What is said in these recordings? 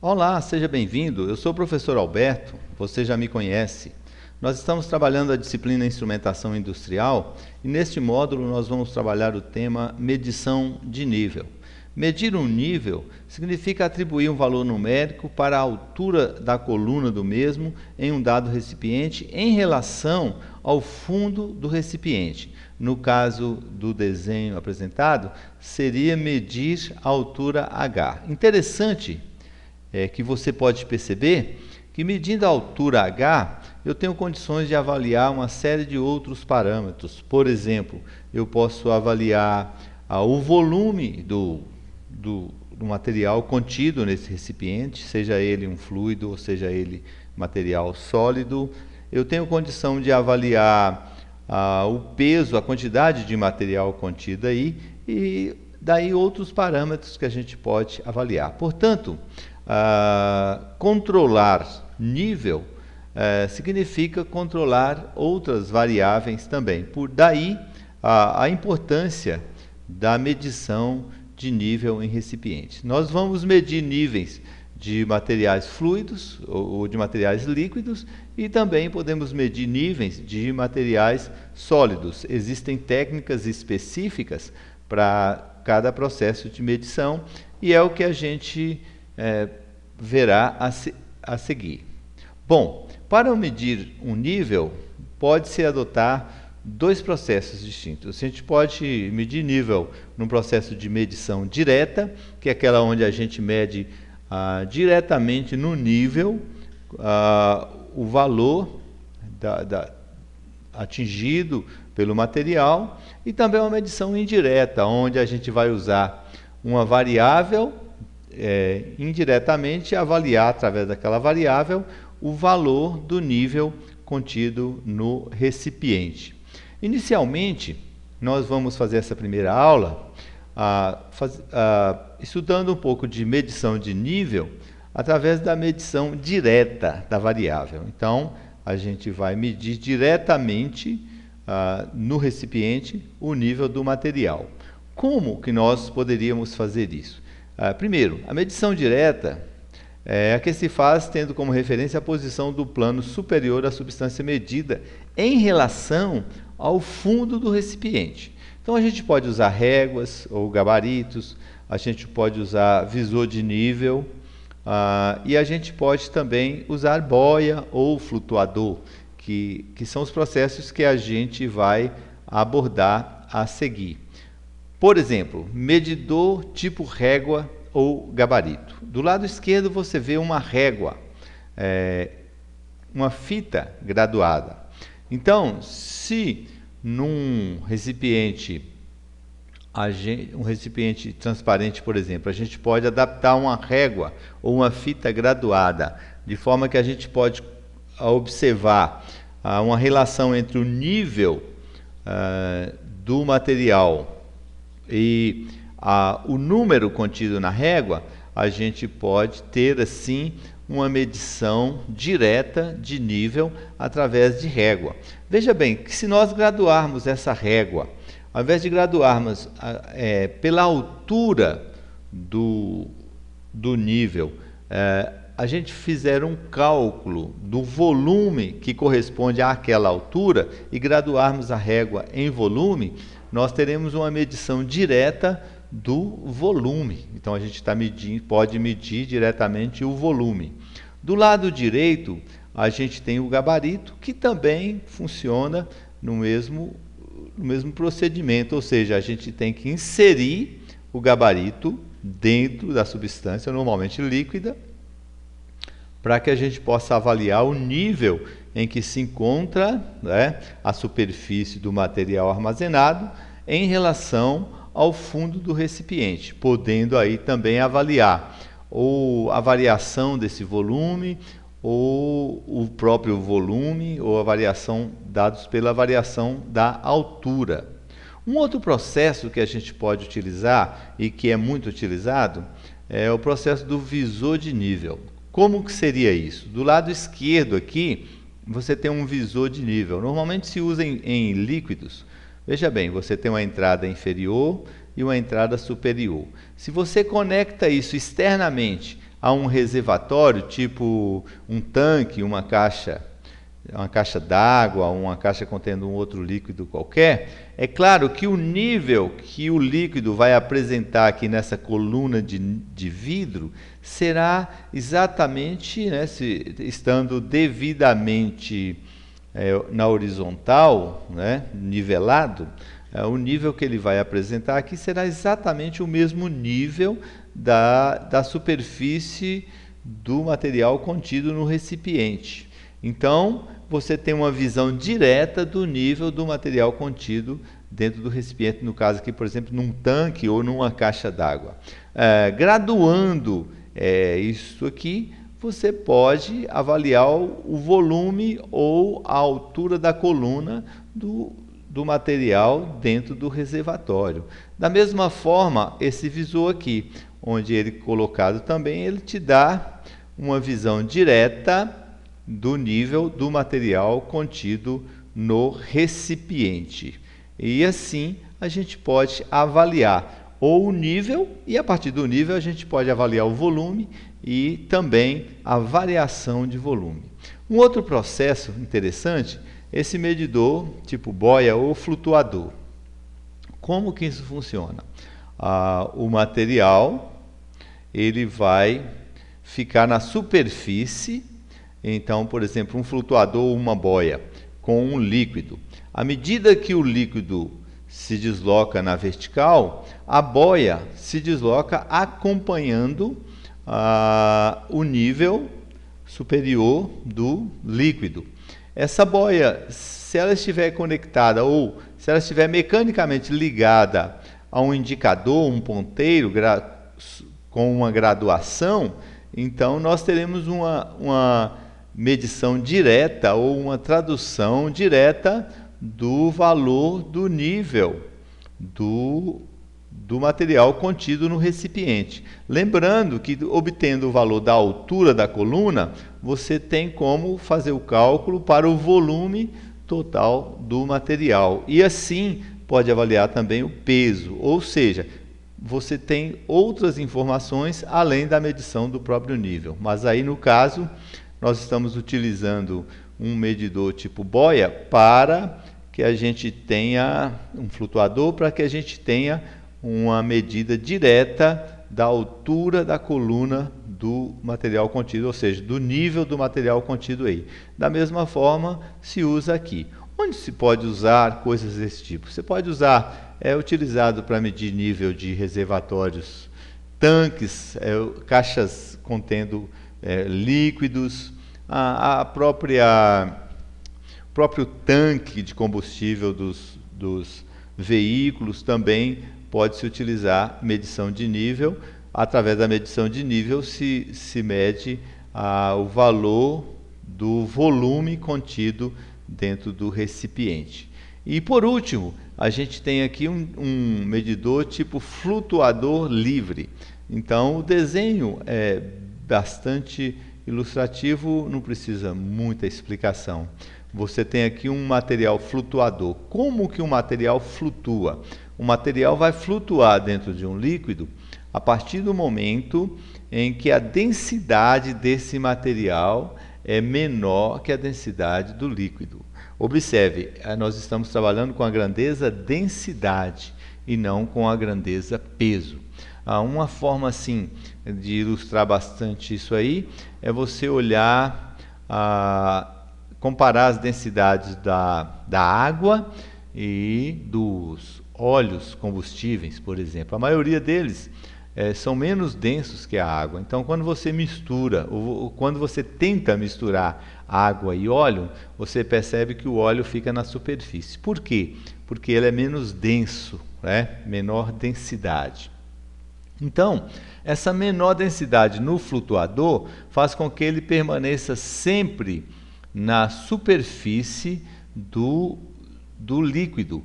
Olá, seja bem-vindo. Eu sou o professor Alberto, você já me conhece. Nós estamos trabalhando a disciplina Instrumentação Industrial e neste módulo nós vamos trabalhar o tema medição de nível. Medir um nível significa atribuir um valor numérico para a altura da coluna do mesmo em um dado recipiente em relação ao fundo do recipiente. No caso do desenho apresentado, seria medir a altura H. Interessante que você pode perceber que, medindo a altura H, eu tenho condições de avaliar uma série de outros parâmetros. Por exemplo, eu posso avaliar o volume do material contido nesse recipiente, seja ele um fluido ou seja ele material sólido. Eu tenho condição de avaliar o peso, a quantidade de material contido aí, e daí outros parâmetros que a gente pode avaliar. Portanto, controlar nível significa controlar outras variáveis também. Por daí a importância da medição de nível em recipientes. Nós vamos medir níveis de materiais fluidos ou de materiais líquidos e também podemos medir níveis de materiais sólidos. Existem técnicas específicas para cada processo de medição e é o que a gente verá a seguir. Bom, para medir um nível, pode-se adotar dois processos distintos. A gente pode medir nível num processo de medição direta, que é aquela onde a gente mede diretamente no nível o valor atingido pelo material, e também uma medição indireta, onde a gente vai usar uma variável indiretamente avaliar através daquela variável o valor do nível contido no recipiente. Inicialmente, nós vamos fazer essa primeira aula estudando um pouco de medição de nível através da medição direta da variável. Então, a gente vai medir diretamente no recipiente o nível do material. Como que nós poderíamos fazer isso? Primeiro, a medição direta é a que se faz tendo como referência a posição do plano superior da substância medida em relação ao fundo do recipiente. Então, a gente pode usar réguas ou gabaritos, a gente pode usar visor de nível e a gente pode também usar boia ou flutuador, que são os processos que a gente vai abordar a seguir. Por exemplo, medidor tipo régua ou gabarito. Do lado esquerdo você vê uma régua, uma fita graduada. Então, se num recipiente, um recipiente transparente, por exemplo, a gente pode adaptar uma régua ou uma fita graduada, de forma que a gente pode observar uma relação entre o nível do material e o número contido na régua, a gente pode ter assim uma medição direta de nível através de régua. Veja bem que se nós graduarmos essa régua, ao invés de graduarmos pela altura do nível, a gente fizer um cálculo do volume que corresponde àquela altura e graduarmos a régua em volume, nós teremos uma medição direta do volume. Então, a gente pode medir diretamente o volume. Do lado direito, a gente tem o gabarito, que também funciona no mesmo procedimento, ou seja, a gente tem que inserir o gabarito dentro da substância, normalmente líquida, para que a gente possa avaliar o nível em que se encontra a superfície do material armazenado em relação ao fundo do recipiente, podendo aí também avaliar ou a variação desse volume, ou o próprio volume, ou a variação dados pela variação da altura. Um outro processo que a gente pode utilizar e que é muito utilizado é o processo do visor de nível. Como que seria isso? Do lado esquerdo aqui, você tem um visor de nível. Normalmente se usa em líquidos. Veja bem, você tem uma entrada inferior e uma entrada superior. Se você conecta isso externamente a um reservatório, tipo um tanque, uma caixa d'água, uma caixa contendo um outro líquido qualquer, é claro que o nível que o líquido vai apresentar aqui nessa coluna de vidro será exatamente, né, estando devidamente na horizontal, né, nivelado, o nível que ele vai apresentar aqui será exatamente o mesmo nível da superfície do material contido no recipiente. Então, você tem uma visão direta do nível do material contido dentro do recipiente, no caso aqui, por exemplo, num tanque ou numa caixa d'água. Graduando isso aqui, você pode avaliar o volume ou a altura da coluna do material dentro do reservatório. Da mesma forma, esse visor aqui, onde ele é colocado também, ele te dá uma visão direta do nível do material contido no recipiente. E assim a gente pode avaliar ou o nível, e a partir do nível a gente pode avaliar o volume e também a variação de volume. Um outro processo interessante, esse medidor tipo boia ou flutuador. Como que isso funciona? O material ele vai ficar na superfície. Então, por exemplo, um flutuador ou uma boia com um líquido. À medida que o líquido se desloca na vertical, a boia se desloca acompanhando o nível superior do líquido. Essa boia, se ela estiver conectada ou se ela estiver mecanicamente ligada a um indicador, um ponteiro com uma graduação, então nós teremos uma medição direta ou uma tradução direta do valor do nível do material contido no recipiente. Lembrando que, obtendo o valor da altura da coluna, você tem como fazer o cálculo para o volume total do material. E assim pode avaliar também o peso, ou seja, você tem outras informações além da medição do próprio nível. Mas aí, no caso, nós estamos utilizando um medidor tipo boia para que a gente tenha um flutuador, para que a gente tenha uma medida direta da altura da coluna do material contido, ou seja, do nível do material contido aí. Da mesma forma, se usa aqui. Onde se pode usar coisas desse tipo? Você pode usar, é utilizado para medir nível de reservatórios, tanques, caixas contendo líquidos, o próprio tanque de combustível dos veículos também pode-se utilizar medição de nível. Através da medição de nível se mede o valor do volume contido dentro do recipiente. E por último, a gente tem aqui um medidor tipo flutuador livre. Então o desenho é bastante ilustrativo, não precisa muita explicação. Você tem aqui um material flutuador. Como que um material flutua? O material vai flutuar dentro de um líquido a partir do momento em que a densidade desse material é menor que a densidade do líquido. Observe, nós estamos trabalhando com a grandeza densidade e não com a grandeza peso. Uma forma assim de ilustrar bastante isso aí é você olhar, comparar as densidades da água e dos óleos combustíveis, por exemplo. A maioria deles são menos densos que a água. Então, quando você mistura, ou quando você tenta misturar água e óleo, você percebe que o óleo fica na superfície. Por quê? Porque ele é menos denso, né? Menor densidade. Então, essa menor densidade no flutuador faz com que ele permaneça sempre na superfície do líquido,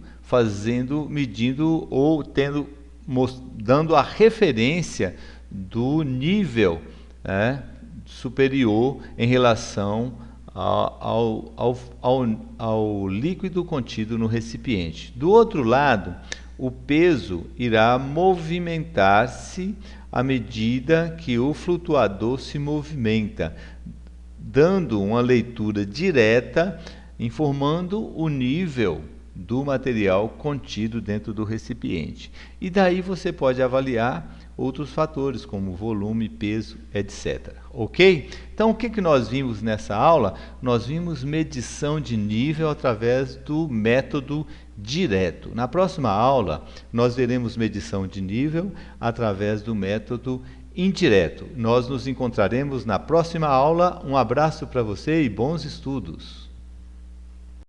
medindo ou dando a referência do nível superior em relação ao líquido contido no recipiente. Do outro lado, o peso irá movimentar-se à medida que o flutuador se movimenta, dando uma leitura direta, informando o nível do material contido dentro do recipiente. E daí você pode avaliar outros fatores, como volume, peso, etc. Ok? Então, o que nós vimos nessa aula? Nós vimos medição de nível através do método direto. Na próxima aula, nós veremos medição de nível através do método indireto. Nós nos encontraremos na próxima aula. Um abraço para você e bons estudos!